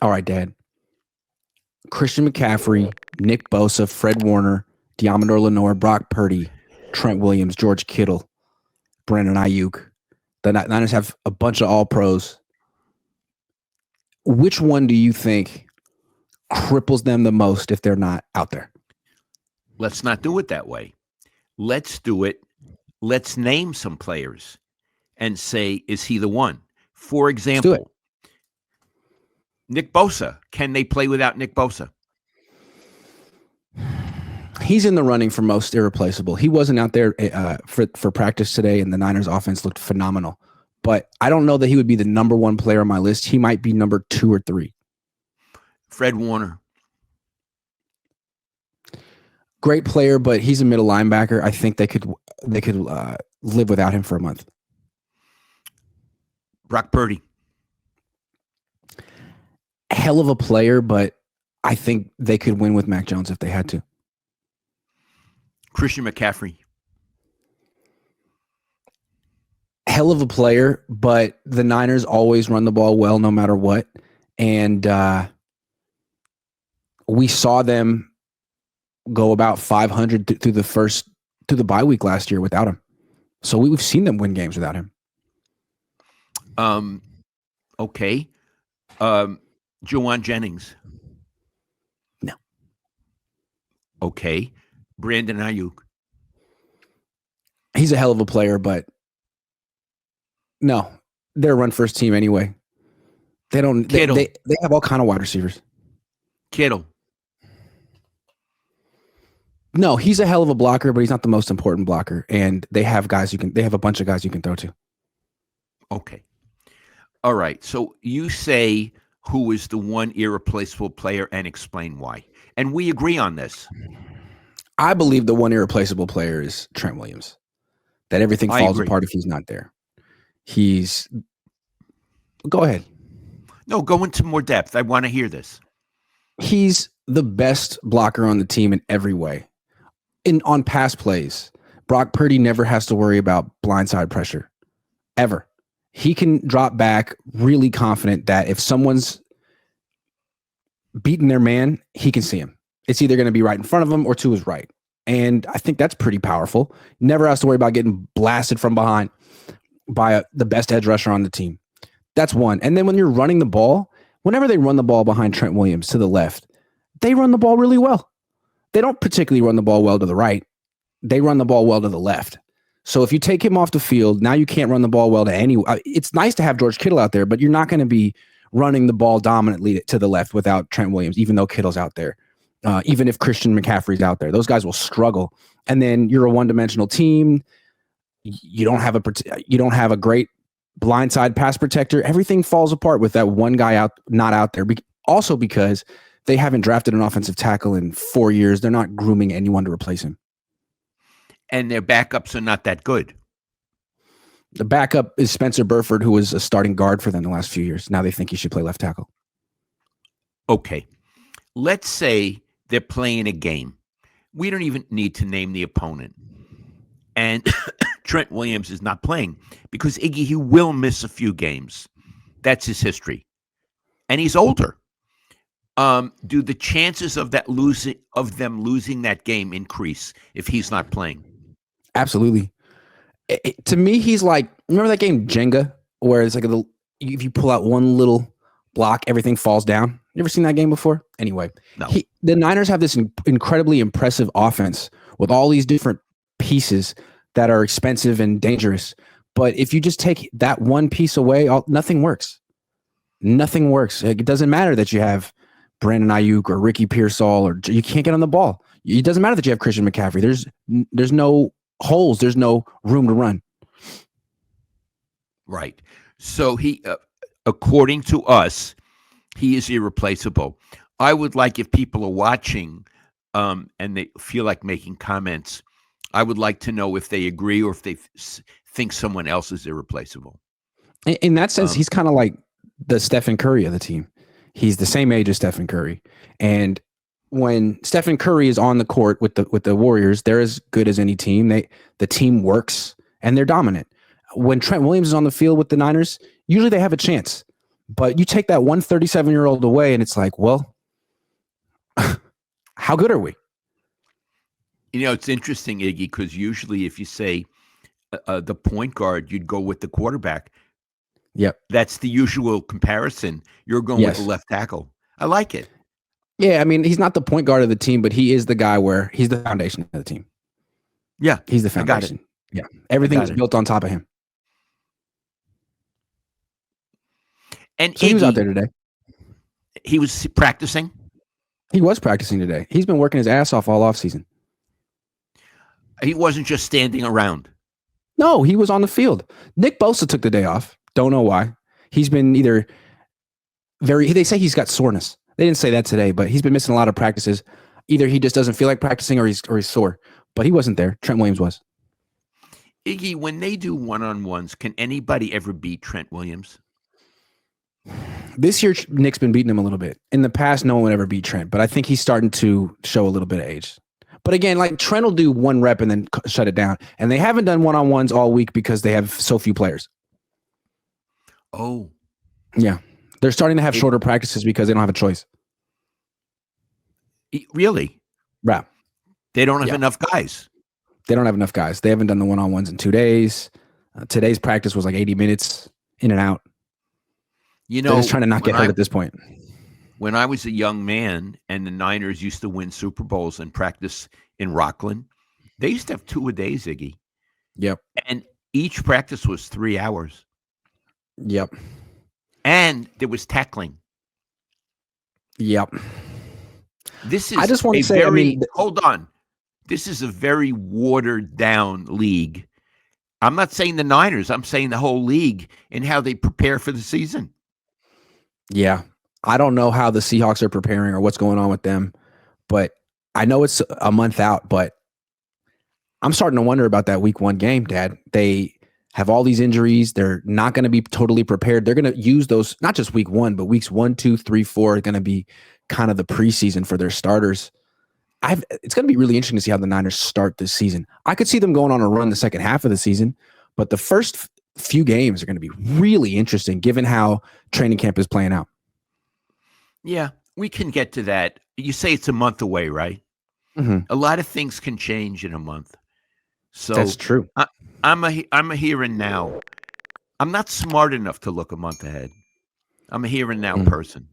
All right, Dad. Christian McCaffrey, Nick Bosa, Fred Warner, Diamador Lenore, Brock Purdy, Trent Williams, George Kittle, Brandon Ayuk. The Niners have a bunch of all pros. Which one do you think cripples them the most if they're not out there? Let's not do it that way. Let's do it. Let's name some players and say, is he the one? For example, Nick Bosa. Can they play without Nick Bosa? He's in the running for most irreplaceable. He wasn't out there for practice today, and the Niners offense looked phenomenal. But I don't know that he would be the number one player on my list. He might be number 2 or 3. Fred Warner. Great player, but he's a middle linebacker. I think they could live without him for a month. Brock Purdy. Hell of a player, but I think they could win with Mac Jones if they had to. Christian McCaffrey. Hell of a player, but the Niners always run the ball well no matter what. And we saw them go about 500 through the bye week last year without him. So we've seen them win games without him. Okay. Juwan Jennings. No. Okay. Brandon Ayuk. He's a hell of a player, but no, they're a run first team anyway. They don't. They have all kind of wide receivers. Kittle. No, he's a hell of a blocker, but he's not the most important blocker. And they have guys they have a bunch of guys you can throw to. Okay. All right. So you say who is the one irreplaceable player and explain why. And we agree on this. I believe the one irreplaceable player is Trent Williams. That everything falls apart if he's not there. Go ahead. No, go into more depth. I want to hear this. He's the best blocker on the team in every way. On pass plays, Brock Purdy never has to worry about blindside pressure, ever. He can drop back really confident that if someone's beating their man, he can see him. It's either going to be right in front of him or to his right. And I think that's pretty powerful. Never has to worry about getting blasted from behind by the best edge rusher on the team. That's one. And then when you're running the ball, whenever they run the ball behind Trent Williams to the left, they run the ball really well. They don't particularly run the ball well to the right. They run the ball well to the left. So if you take him off the field, now you can't run the ball well to anyone. It's nice to have George Kittle out there, but you're not going to be running the ball dominantly to the left without Trent Williams, even though Kittle's out there. Even if Christian McCaffrey's out there, those guys will struggle. And then you're a one-dimensional team. You don't have a great blindside pass protector. Everything falls apart with that one guy not out there. Also because they haven't drafted an offensive tackle in 4 years. They're not grooming anyone to replace him. And their backups are not that good. The backup is Spencer Burford, who was a starting guard for them the last few years. Now they think he should play left tackle. Okay. Let's say they're playing a game. We don't even need to name the opponent. And Trent Williams is not playing because Iggy, he will miss a few games. That's his history. And he's older. Do the chances of them losing that game increase if he's not playing? Absolutely. To me, he's like, remember that game Jenga, where it's like if you pull out one little block, everything falls down. You ever seen that game before? Anyway, no. The Niners have this incredibly impressive offense with all these different pieces that are expensive and dangerous. But if you just take that one piece away, nothing works. Nothing works. It doesn't matter that you have Brandon Ayuk or Ricky Pearsall, or you can't get on the ball. It doesn't matter that you have Christian McCaffrey. There's no holes. There's no room to run. Right. So he, according to us, he is irreplaceable. I would like, if people are watching and they feel like making comments, I would like to know if they agree or if they think someone else is irreplaceable. In that sense, he's kind of like the Stephen Curry of the team. He's the same age as Stephen Curry. And when Stephen Curry is on the court with the Warriors, they're as good as any team. The team works and they're dominant. When Trent Williams is on the field with the Niners, usually they have a chance. But you take that 137-year-old away, and it's like, well, how good are we? It's interesting, Iggy, because usually if you say the point guard, you'd go with the quarterback. Yep. That's the usual comparison. You're going with the left tackle. I like it. Yeah, I mean, he's not the point guard of the team, but he is the guy where he's the foundation of the team. Yeah. He's the foundation. Yeah. Everything is built on top of him. And so Iggy, he was out there today. He was practicing? He was practicing today. He's been working his ass off all offseason. He wasn't just standing around. No, he was on the field. Nick Bosa took the day off. Don't know why. He's been either they say he's got soreness. They didn't say that today, but he's been missing a lot of practices. Either he just doesn't feel like practicing or he's sore. But he wasn't there. Trent Williams was. Iggy, when they do one-on-ones, can anybody ever beat Trent Williams? This year, Nick's been beating him a little bit. In the past, no one would ever beat Trent, but I think he's starting to show a little bit of age. But again, like Trent will do one rep and then shut it down. And they haven't done one-on-ones all week because they have so few players. Oh. Yeah. They're starting to have shorter practices because they don't have a choice. Really? Right. They don't have enough guys. They don't have enough guys. They haven't done the one-on-ones in 2 days. Today's practice was like 80 minutes in and out. They're just trying to not get hurt at this point. When I was a young man and the Niners used to win Super Bowls and practice in Rockland, they used to have 2 a day, Ziggy. Yep. And each practice was 3 hours. Yep. And there was tackling. Yep. This is I just want to say, hold on. This is a very watered down league. I'm not saying the Niners. I'm saying the whole league and how they prepare for the season. Yeah. I don't know how the Seahawks are preparing or what's going on with them, but I know it's a month out, but I'm starting to wonder about that week 1 game, Dad. They have all these injuries. They're not going to be totally prepared. They're going to use those, not just week 1, but weeks 1, 2, 3, 4 are going to be kind of the preseason for their starters. It's going to be really interesting to see how the Niners start this season. I could see them going on a run the second half of the season, but the first few games are going to be really interesting given how training camp is playing out. Yeah, we can get to that. You say it's a month away, right? Mm-hmm. A lot of things can change in a month. So that's true. I'm a here and now. I'm not smart enough to look a month ahead. I'm a here and now person.